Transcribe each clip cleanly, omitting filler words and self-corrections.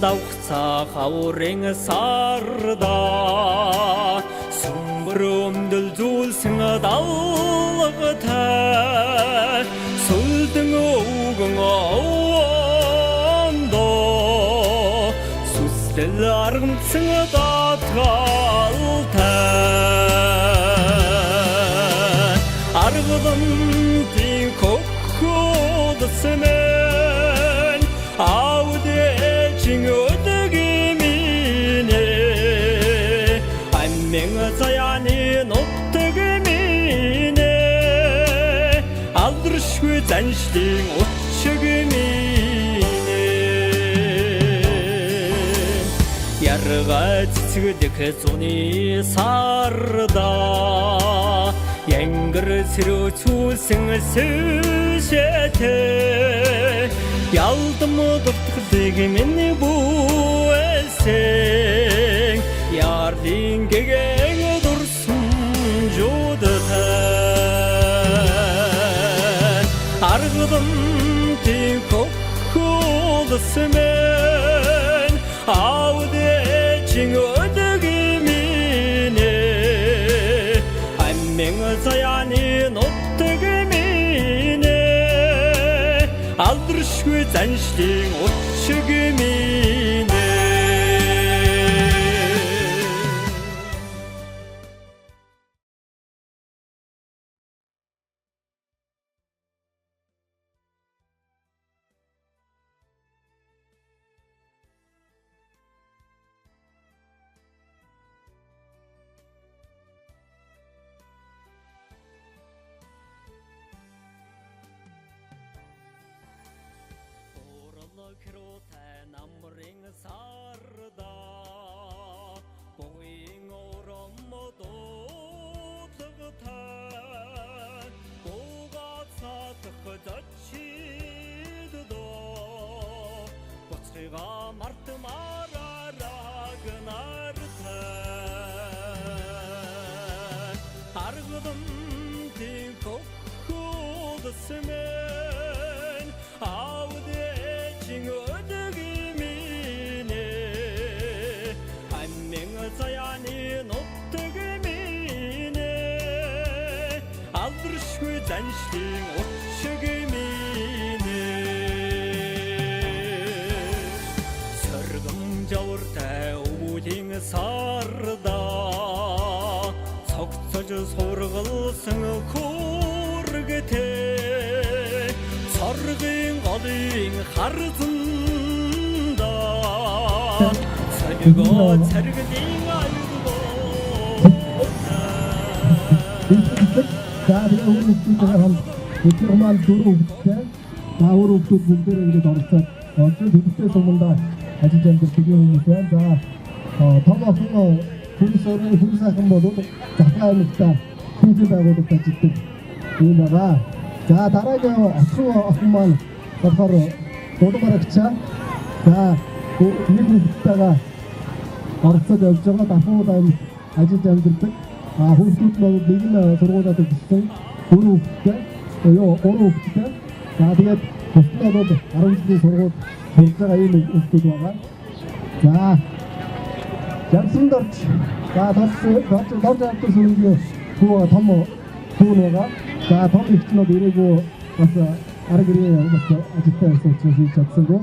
давхцаа хаврын сарда сүмбрөмдөл зүйлсэн далгатай сүлдэн өвгөн ондо сүстэл аргамцсан датгалтай аргадам тийм коходсмэн аудечин өдөгимине аммен заяны ноттөгимине алдршгүй заншлын утшгимине ярга цэцгдэх зуны сарда янгэр сэрүү цүүлсэн сүшэтэ ялдам дуртагдгийг миний бүэсэн ярлын гэгэн дурсан жудатай аргадам тийм коходсмэн аудечин өдөгимине аммен заяны ноттөгимине алдршгүй заншлын утшгимине 그로태 남ring sarda boing orom modo tgta boga satх зачидdo боцга март марарагнарта аргадам тийм коходсмэн өдөгимине аммен заяны ноттөгимине алдршгүй заншлын утшгимине сөргөм жавартай өвлийн сарда цогцож сургалсан хүргэтэй соргийн голын харзанда царгоо царгдийн аюулгүй за өөрөөр хэлбэл дөрөвтэй даавар өвдөд бүгдээр ингэж оролцоод төлөвтэй сумандаа ажиллаж амьдардаг хүмүүс байна. За том охин хүн сайхан бол захаа аймагтаа хүнзэн байгууллагад ажилладаг юм байна. За дараагийн охин маань болохоор дуудгарагчаа. За нэг хүүхдтэйгээ оролцоод явж байгаа дахиад ажиллаж амьдардаг. Хүүхдүүд бол нэг нь сургуулиуд өгсөн 4 хүүхдтэй, 3 хүүхдтэй. За тэгээд бусдад бол 10 жилийн сургууль сурж байгаа ийм хүүхдүүд байгаа. За Жансандорч за дорж авдаг сүрэнгийн том хүүн байгаа. За том ихчнүүд ирээгүй бас арга гэрээ бас ажилтаа байсан учраас хийж чадсангүй.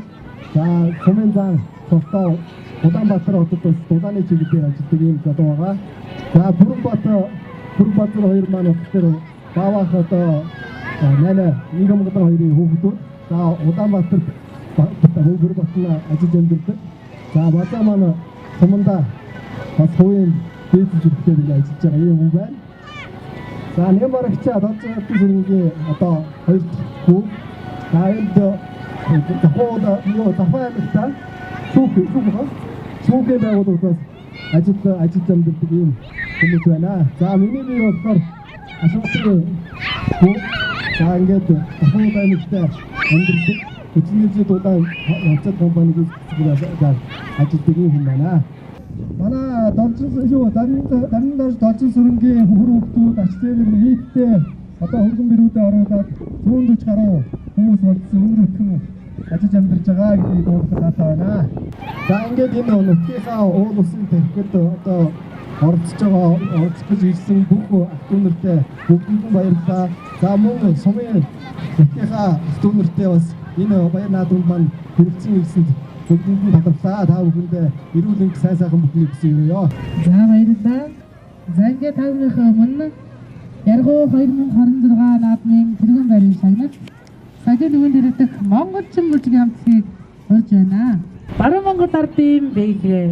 За Сумын зан цогтоо Улаанбаатар хотод бас дулааны чиглэлээр ажилладаг юм залуу байгаа. За Бүрэнбаатар хоёр маань болохоор Баавах одоо 8 хоёрын хүүхдүүд. За Улаанбаатар Бүрэнбаатар ажиллаж амьдардаг. За базаа маань Сумандаа бас хувийн дээд жүжигчдээр ажиллаж байгаа юм байна. За нэмэрэгчээ дорж авдаг сүрэнгийн одоо 2 хүү. За энд захаа аймагтаа шүүхийн байгууллагаас ажиллаж амьдардаг юм хүмүүс байна. За миний бие болохоор ашигтай хүү. За ингээд захаа аймагтаа амьдардаг хүчнийчд удаан явцад компаниг ажилладаг юм байна. Манай Дарнидаж доржин сүрэнгийн хүүхдүүд ачтэрийн нийтдээ одоо хөргөн бэрүүдэд оруулаад 140 гаруй хүмүүс болсон өнөр өтгөн ажиж амьдарч байгаа гэдгийг дуулахад таатай байна. За ингээд энэ нутгийнхаа уул усан тэрхэд одоо оролцож гэж ирсэн бүх ақтүүнэртэй бүгдэнд нь баярлалаа. За мөн сумын нутгийнхаа ақтүүнэртэй бас энэ баяр наадманд маань хүрэлцэн ирсэнд бүгдэнд нь талархлаа. Та бүхэндээ эрүүл мэнд сайн сайхан бүхнийг хүсье ёо. За баярлалаа. За ингээд та бүхнийхээ өмнө Яргуу 2026 наадмын тэргүүн байрын шагнал сажил өвөн дэрэгдэх Монголчин мужиг хамтгийг урьж байна. Баруун Монгол ардын бэйгээ.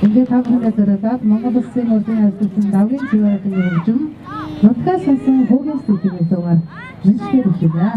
Ингээд тавхандаа зориулаад Монгол Улсын урдын албан давгийн чиглэлд хөгжим нутгаас сонсон хуугийн студийн дугаар мэнчээр өгнө.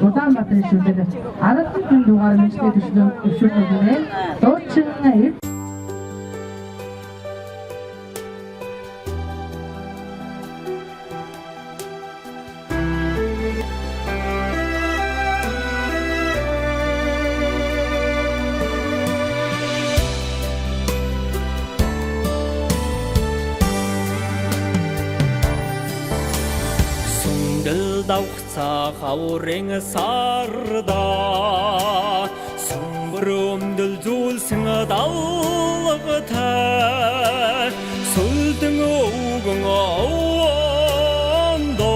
Улаанбаатарын шүлгээр 10 дугаар мэргэжлийн төвшөлтөөр дуучин Давхцаа хаврын сарда сүмбрөмдөл зүйлсэн далгатай сүлдэн өвгөн ондо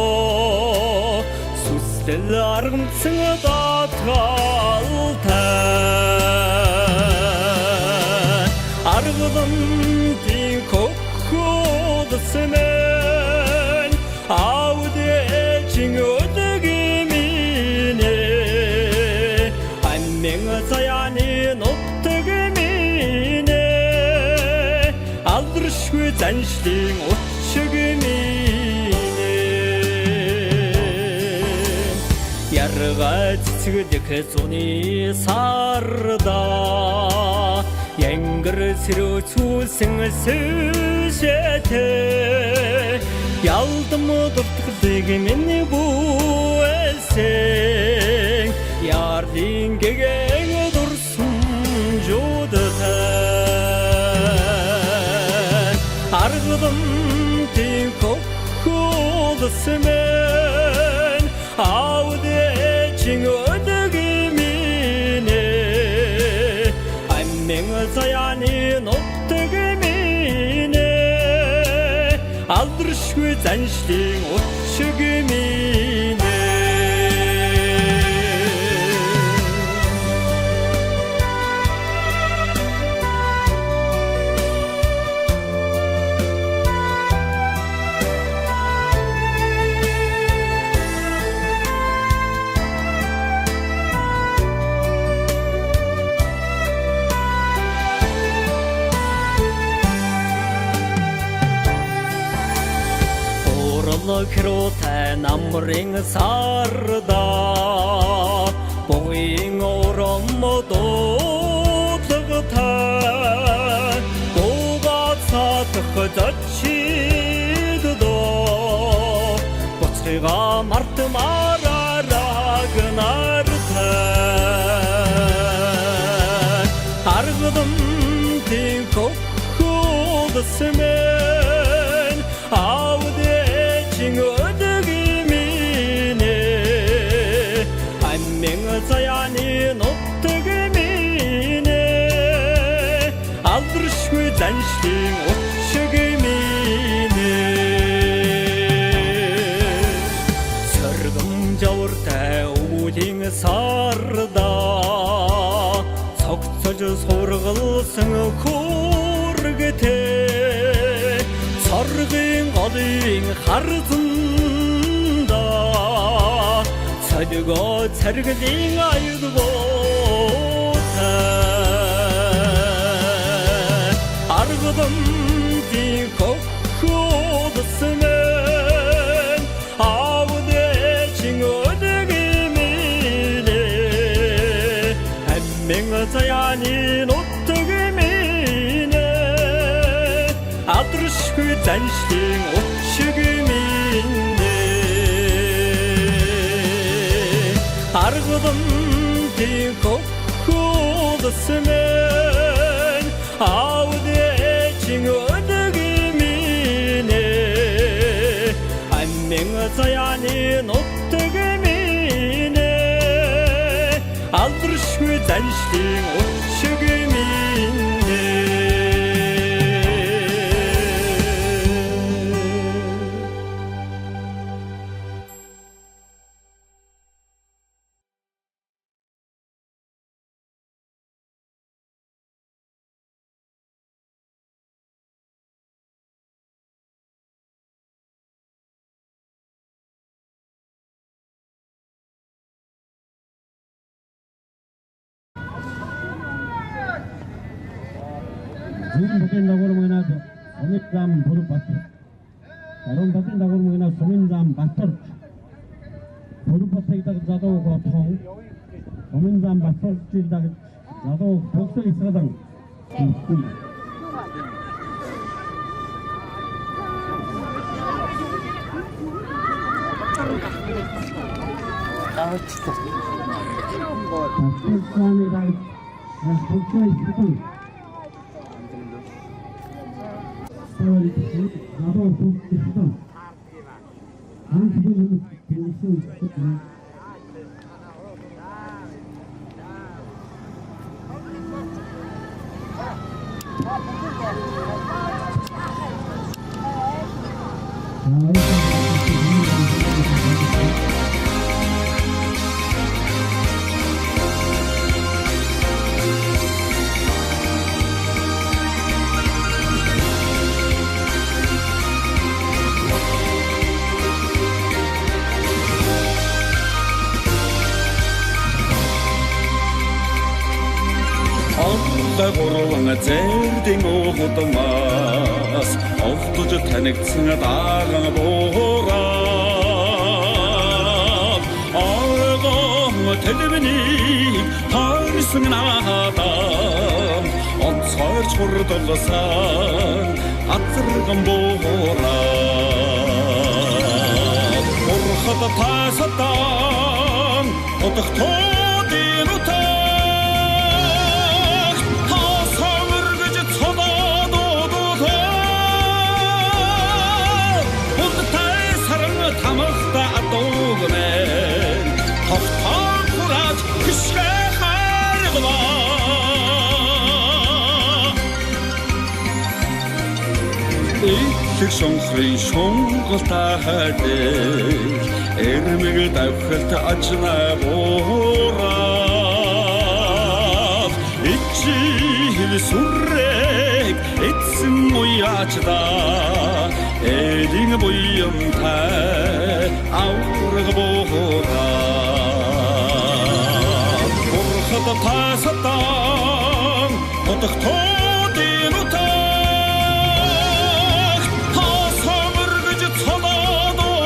сүстэл аргамцсан датгалтай аргадам тийм коходсмэн ауде ödegimine annen sayanın ottegimine aldırışkı zanştin otçugimine yarıga çiçigdik soni sarda yengir siru çulsın süşete Yaldım durdukdigimini bu elsen Yardin gegen dursun judıten Argıdım din kokudısmen Avdeçin ödegimine Annen sayanın ottegimine Aldırışkı zanştin otçugimine Kırıten amring sarda Boğin oramı doğduğutan Boğat satıqı çiğdi do Boçığa martım araragın artan Argıdım din kokudısmen Avde ödegimine annen sayanın ottegimine aldırışkı zanştin otçugimine sırgım javurta udin sarda согцож сургалсан хүргэтэ соргийн голын харзанда цадгаа царгалын аюултай аргадам ди худсмэн аудэчин өдгиминэ аммэн заяаны нутгиминэ адрышгүй заншлын утшгиминэ аргадам тийг худсмэн аудэчин өдгиминэ аммэн заяаны нутгиминэ адрышгүй заншлын утшгиминэ 지금 보된 나고르면은 소민잠 보르바트 다른 보된 나고르면은 소민잠 바터 보르바트 이따 자도 고통 소민잠 바터 이따 자도 복서 있어당 나도 복수했어. 안 지금은 될수 있겠다. Гурван зэрдийн ухадмаас олдож танигдсан дааган буураа аргон телевний харсан надаа онцгойрч хурдлагасан азарган буураа урхад тасатан отохтодын утаа тамахта атогнэн хохтон хураж хишгэ харгва их сонхрын шонголтой хайдэл эрмэг давхалт ажна буураа ичи сүрэг эцэн уяачда эдин буйамтай аург буураа урхад тасатан отохтодын утаа хасамэргэж цолоодоо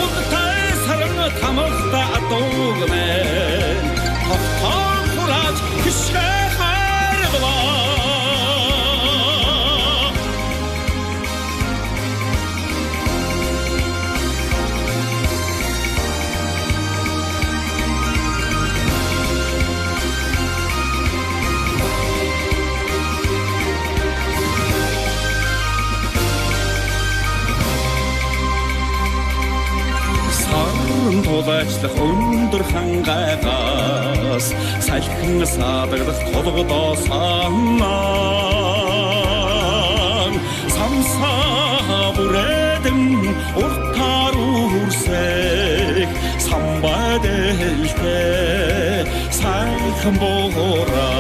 унтай саран тамахта атогнэн хохтон хураж хишгэ харгва тулаачлах өндөр хангайгаас салхин саадагдах толгодоо санаа самсаа бүрээдэн уртаар үрсэх самбайдэлтэй сайхан боораа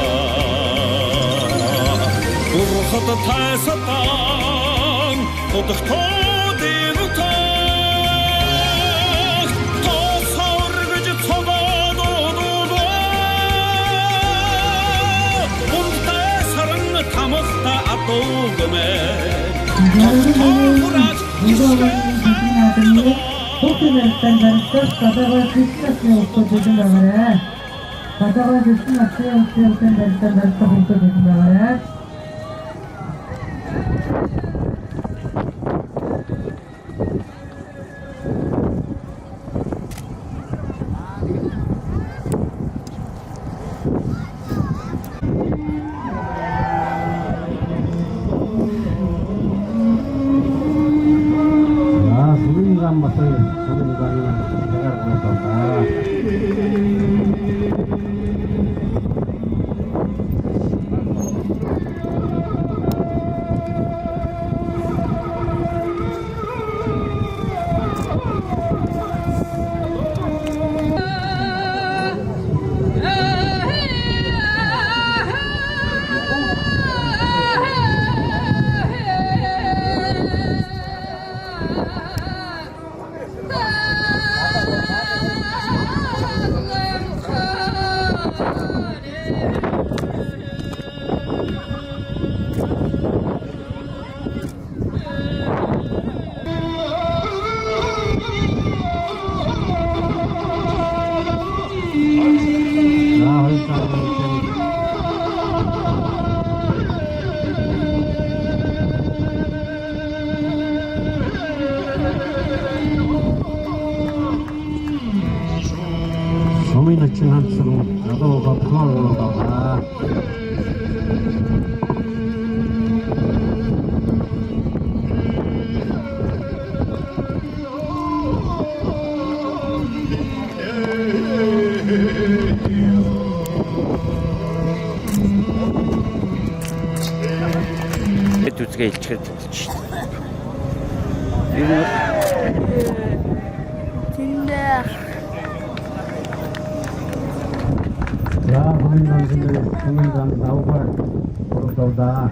урхад тасатан хотохтодын утаа тамахта 도금에 소민이가 맞서 소민이가 내가 보냈다. 소민의 친한수로 나도가 풍악으로 가봐. Дүцгээ илчгээд чинь. 자, 소민강 나오고 돌아오다.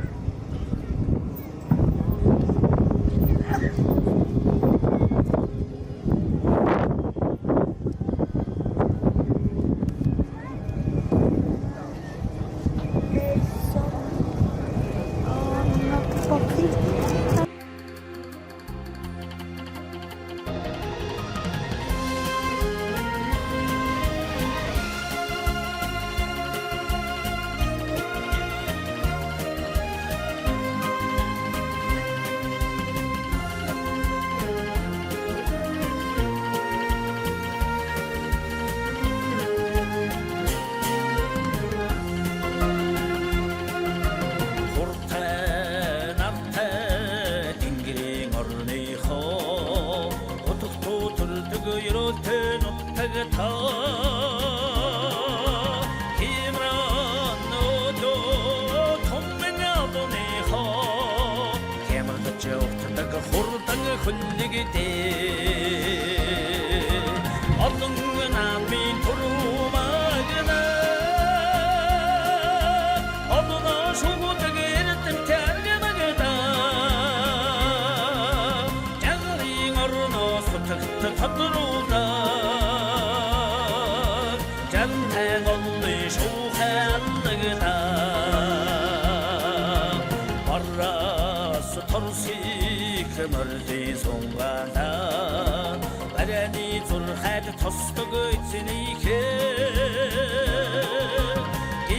Mördi songadan Bereni turhad tostugu içinike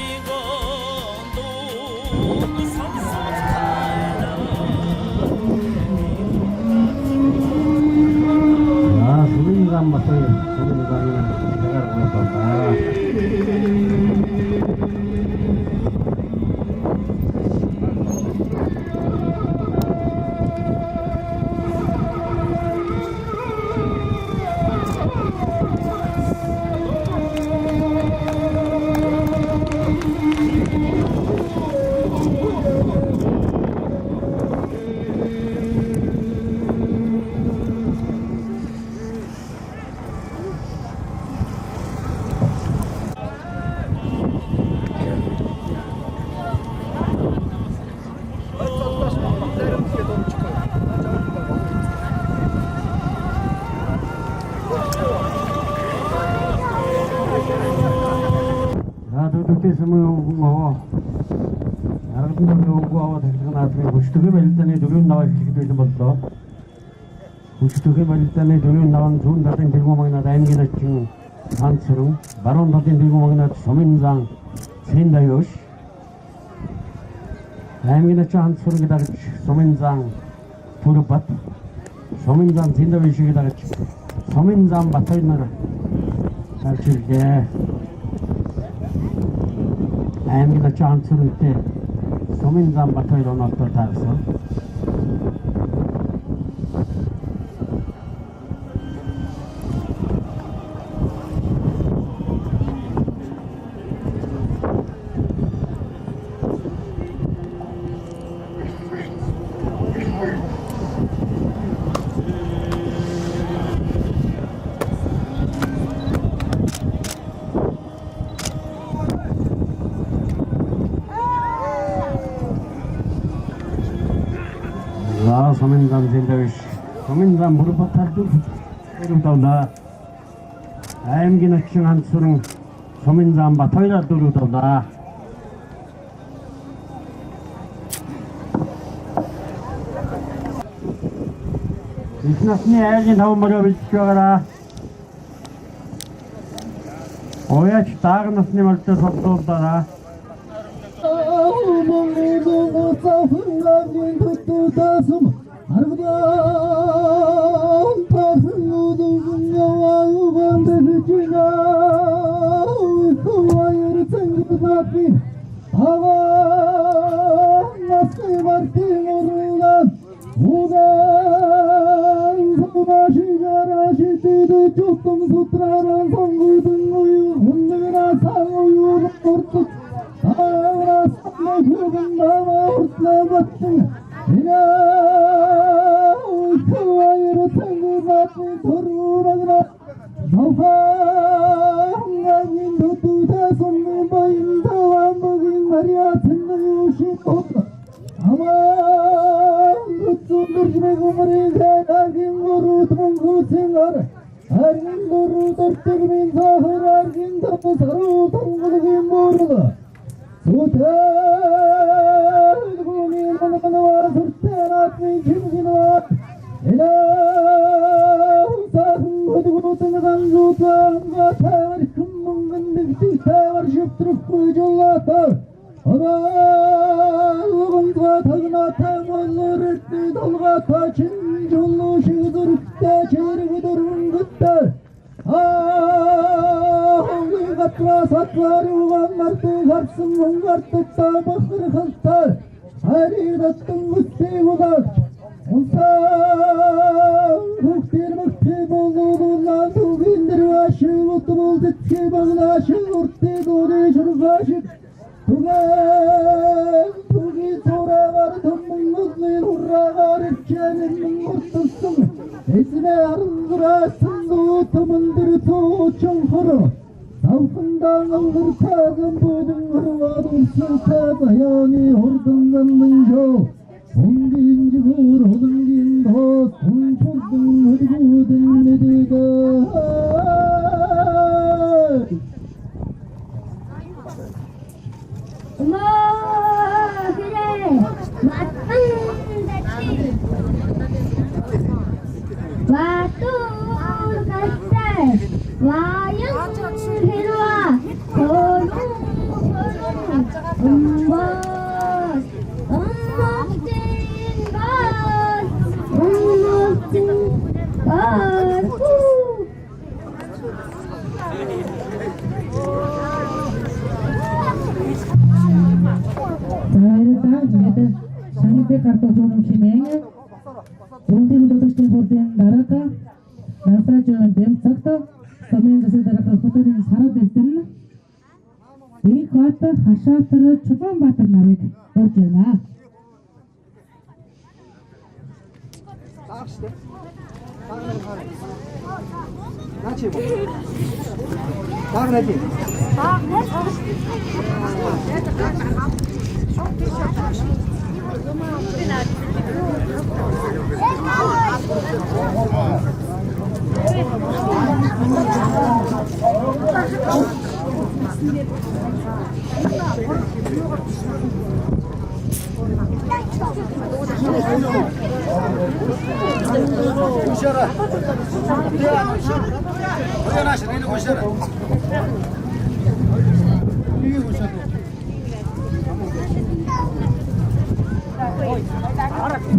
İgondu samsut kayda 자, 소민이가 맞서 소민이가 내가 보냈다. 나도 그때 쓰면 먹어. Аргалан өвгөө аваад тахилгын наадмын хүчтэйг барилдааны 4 наваа эхлэхэд бэлэн боллоо. Хүчтэйг барилдааны 4 наваа зүүн талын тэргуун магнад аймгийн ачин Цанцруу, баруун талын тэргуун магнад Суминзан Сэндаяош, аймгийн ачин Цанцрууг дагж Суминзан Пурбат, Суминзан Сэндаяошыг дагж Суминзан Батай нар гарч ирлээ. аймгийн ачин Цанцруутэй Суминзан Батай онолтой таарсан. Суминзан Сэндаяош, Суминзан Пурбатард дөрөвдөлөө. аймгийн ачин Цанцруу Суминзан Батайраар дөрөвдөлөө. Их насны айлын хав мороо бэлдэж байгаараа. Ояч дааг насны морьтой соддуулаараа.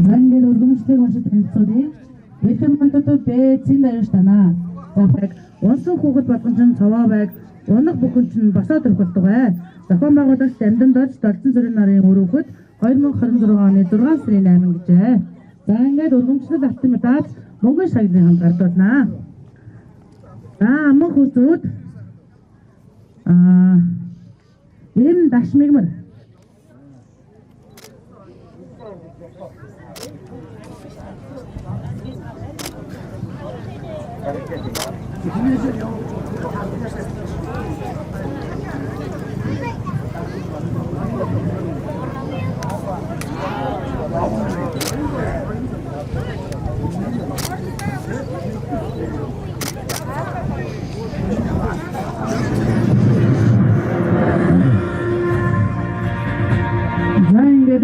Zange өргөмжлөг уншиж танилцуулъя. Бэлэмбэнтүүд бэцэн даяш танаа. Гохыг унсан хүүхэд болгон ч цаваа байг, унах бүхэн ч босоод өргөлдөг бай. Зохион байгуулагч Дамдан дож Долцон зүрийн нарын өрөөхөд 2026 оны 6 сарын 8 гэжээ. За ингээд өргөмжлөг автын медаль мөнгөн шагныг хамт гардуулнаа. За аман хүүцүүд энэ дашмигмэр Zange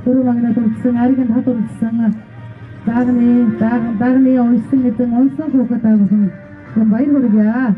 Turu magna tulsan arigan hatulsan dagni oisin itu onsan kokata kun bayar horga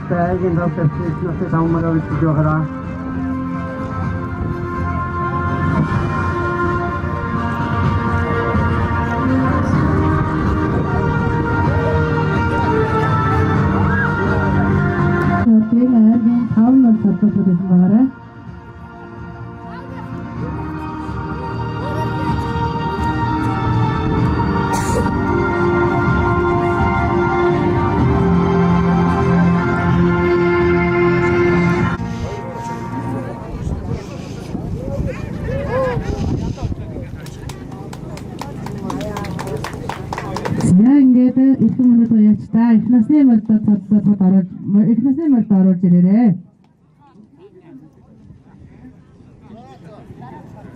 Stegen dat het nog steeds allemaal uit te doen. Oké, maar dan gaan we het voor dit waren. Их юмнууд уяач та их насны мөрдөд оруулж ирээрээ.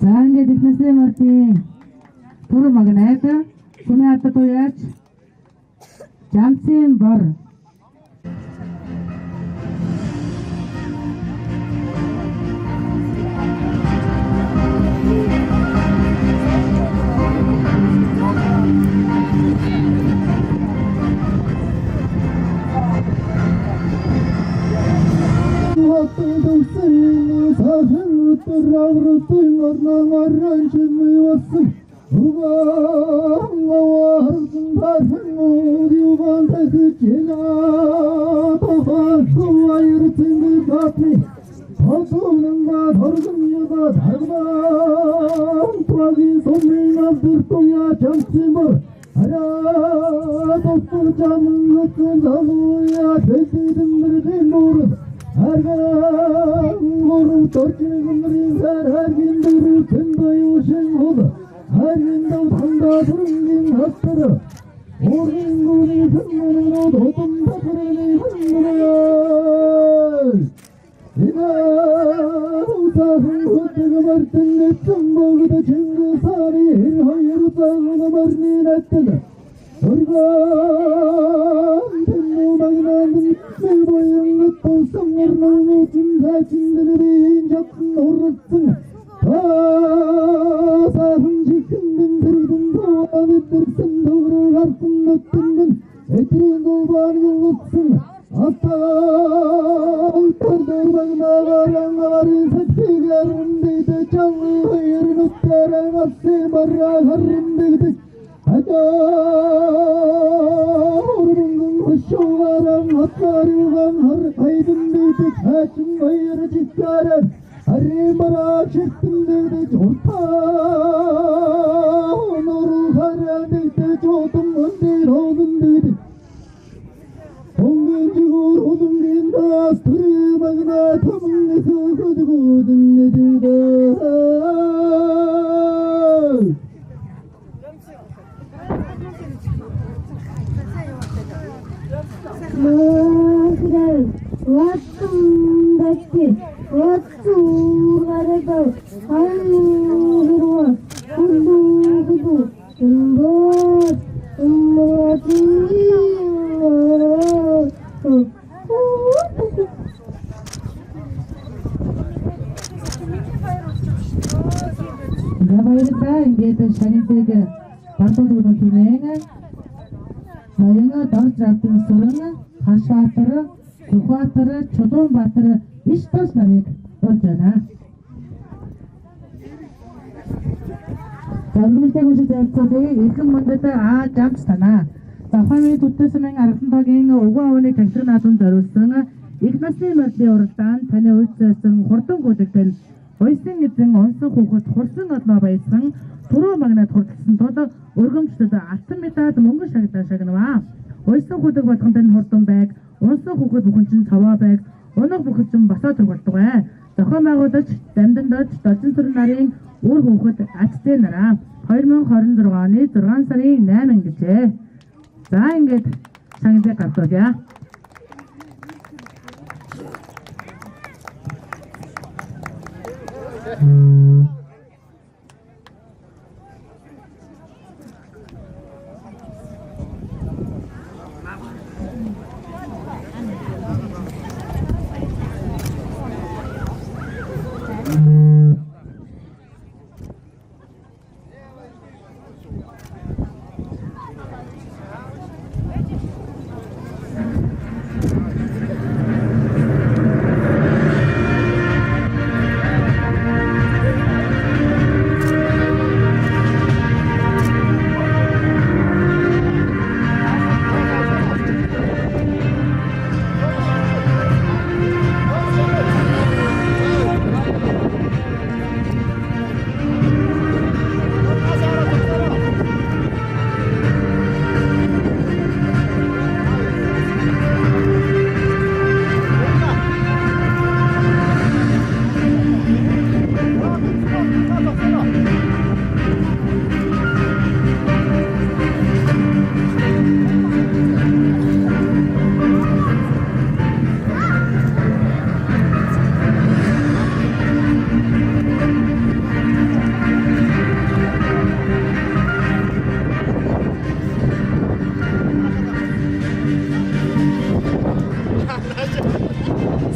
За ингээд их насны мөрдийн Turu магнайд сүний хатад уяач Жамсын бор Şovaran atlarıvan har aydın dedik haçın bayır çıkarır Arımara çektim dedik orta Onuru haradik de çoğdum öndir oldum dedik Ongenci gur odum genda astırımağına tamın kıkıdı kudun dedik Kral wattum datti wattu garado ayruwa kundu kumbot ummoti Gabayırda ingete şanitege partodunu kimenge Ноёнго дорж авсан сүрэн Хашбаатар, Сүхбаатар, Чулуунбаатар иш тус нарыг болж байна. Замралтай хүчтэй явцдаг эрхэм мөндөд жамч танаа. Завханы төтөсмэн аргантагийн угуу авны тагсар наадын зориулсан их насны мөрлийн уралдаанд таны үйлчлсэн хурдан гүйлэгтэн Ойсын эзэн онсон хүүхэд хурсан олноо баясан түрүү магнад хурдсан тул өргөмжлөд алтан медаль мөнгө шагнаа шагнаваа. Ойсон хүүдэг болгонд нь хурдан байг, онсон хүүхэд бүхэн чинь цаваа байг, өнөг бүхэн чинь босоо төрөлдөг бай. Зохион байгуулагч Дамдандаж Должин сүрэн нарын үр хүүхэд ачтай нараа 2026 оны 6 сарын 8 гэжээ. За ингээд шагныг гартуулъя.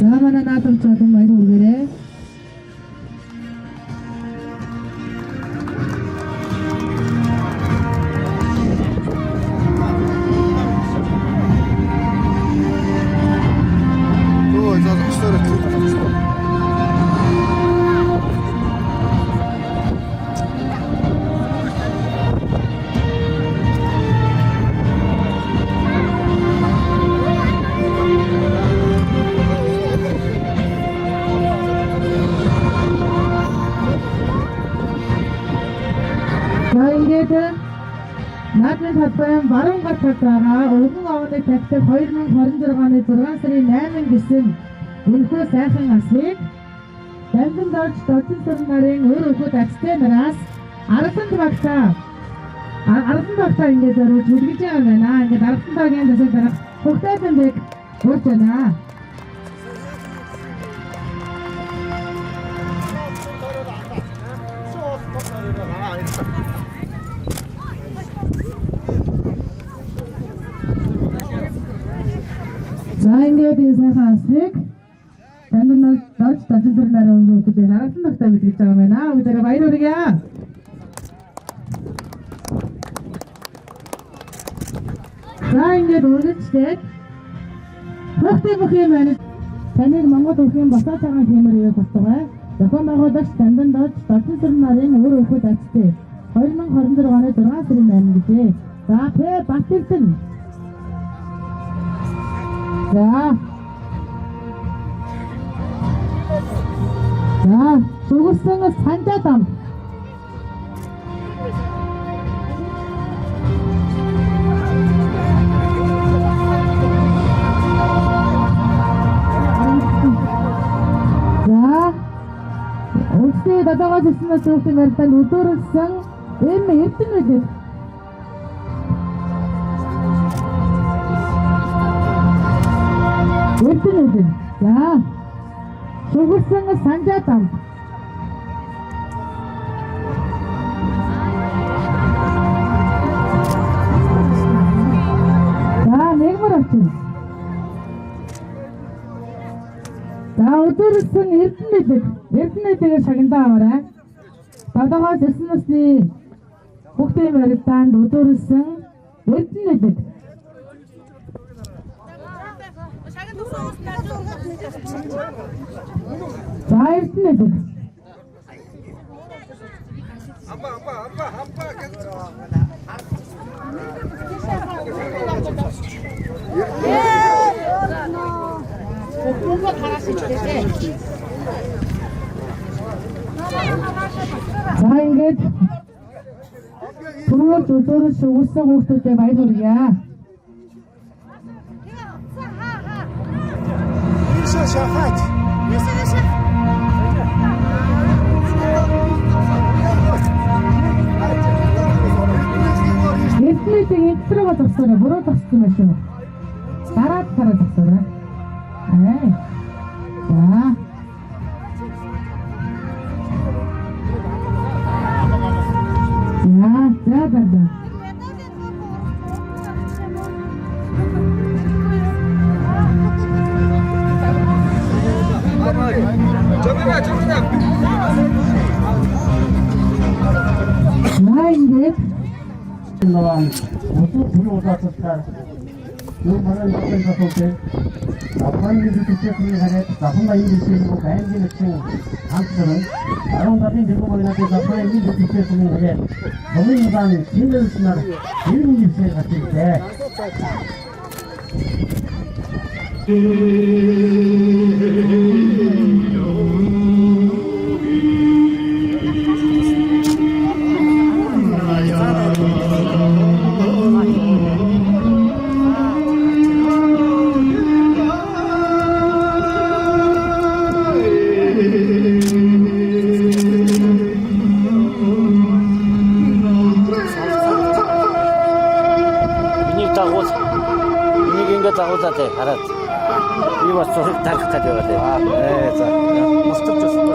Замана наадам чадам баяр үргээрээ. Наадмын талбайн баруун гар талбайгаа өргөн овны тагтар 2026 оны 6 сарын 8 гэсэн өнөхөө сайхан аслыг Дамдандаж Должин сүрэн нарын өөр өхөд ачтай нараас 10 багтаа ингээд зориулж үлгэж байгаа байна. Ингээд 10 багийн дэсэг дарах хөгтэй бэмбэг урж байна. За ингээд энэ сайхан аслыг Дамдандаж Должин сүрэн нарын өөр өхөд 10 багтаа үлгэж байгаа байна. Өдөр баяр хүргье. За ингээд үргэлжлээд хөгтэй бүх юм байна. Таныг Монгол өхөн босоо цагаан хэмээр юу болтугай. Зохион байгуулагч Дамдандаж Должин сүрэн нарын өөр өхөд ачтай 2026 оны 6 сарын 8 гэжээ. За П Батэрдэн. За Шүгэрсэн Санжаатам. Үлсээ дадагаас ирсэн зөвхөн ярилтанд өдөөрсөн Эрдэнэт. Эрдэнэт. За. Шүгэрсэн Санжаатам. За, нэгмэр очив. За, өдөөрсөн Эрдэнэтээр шагнадаа аваарай. Дадагаас ирсэн насны хүүхдийн барилдаанд өдөөрсөн Эрдэнэт. За Эрдэнэт. За ингээд түрүүл өдөөрөөс өгсөн хүүхдүүдэд баяр хүргье. Эрдэнэтийн интрого зогсоорой, буруу зогссон байх шүү. Дараа зогсоорой. За. Ингээд 나와 모두 불러왔었다. 요 말은 어떤 것인데 아빠님들 그때쯤에 가게 나쁜가 인디시고 가행기는 층 암들은 아름답은 들고보이나 그 아빠님들 그때쯤에 가게 너무 인간 진을 쓰나 이런 일세 같을 때 자고자대 알았지. 이거 소리 달까지 와야 돼. 네, 자, 모습 좋습니다.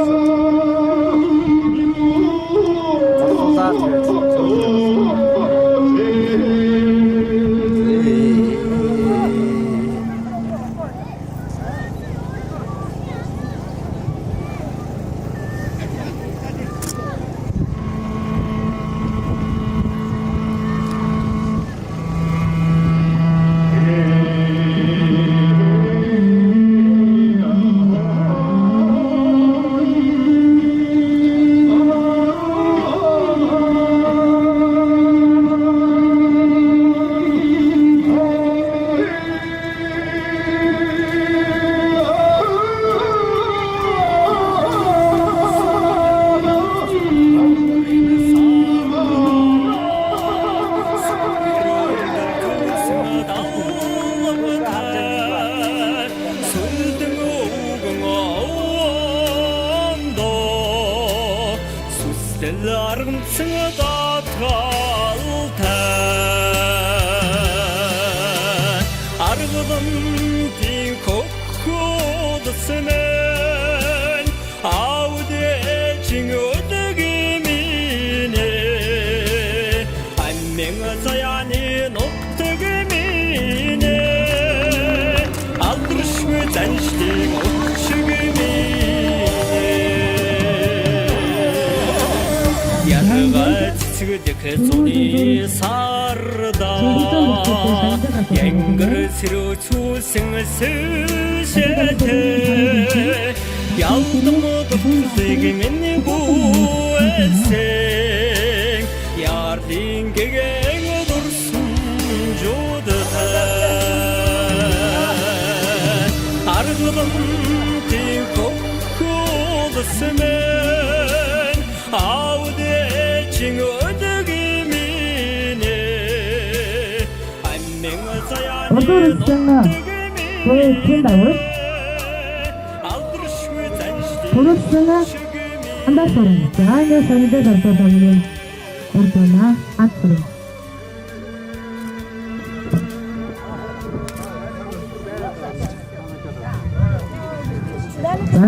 그 소리 살다 앵그릇으로 초승을 쓰셔대 야우도 모두 세계면 고생 ярлын гэгэн дурсан жуудтай аргадам тийм хохолсмэн аудечин өдөгминэ аннэн заяаны Өдөрсөн ой тийм байвал Төрөсөн андасрын яагаад санагдаад ордог юм ордона атсан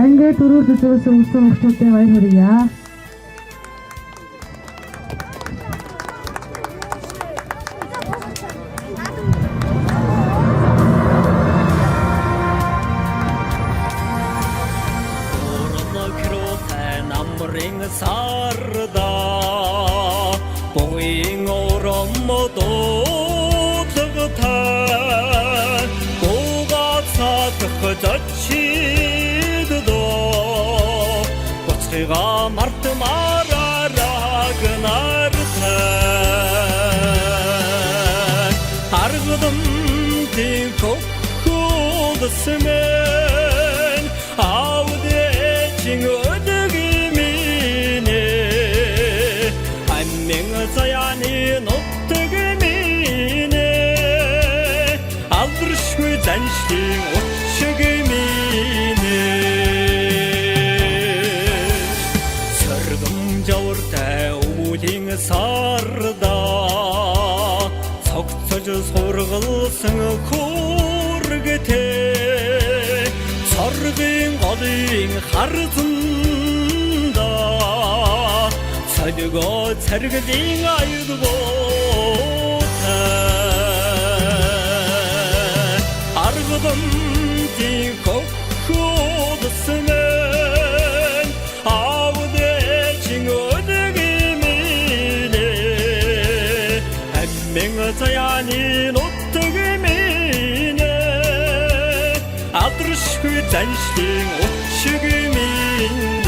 Ангээ төрөсөн үсэн хүмүүстэй баяр хүргье. намрын сарда боин оромодоо тагтай гоогацах зачиддо боцхига мартмарагнартай аргадам тийм хохолсмэн аудечин заяаны нутгминэ албаршгүй заншлын утшгминэ сөргөм жавартай өвлийн сарда цогцож сургалсан хүргэтэй соргийн голын харзанда 서두고 차르그딩 아유두고 아르고덤 딩코코드스는 아우데 징어드기미네 한명어자야니 노트기미네 아드르시그 잔시딩 오츠기미네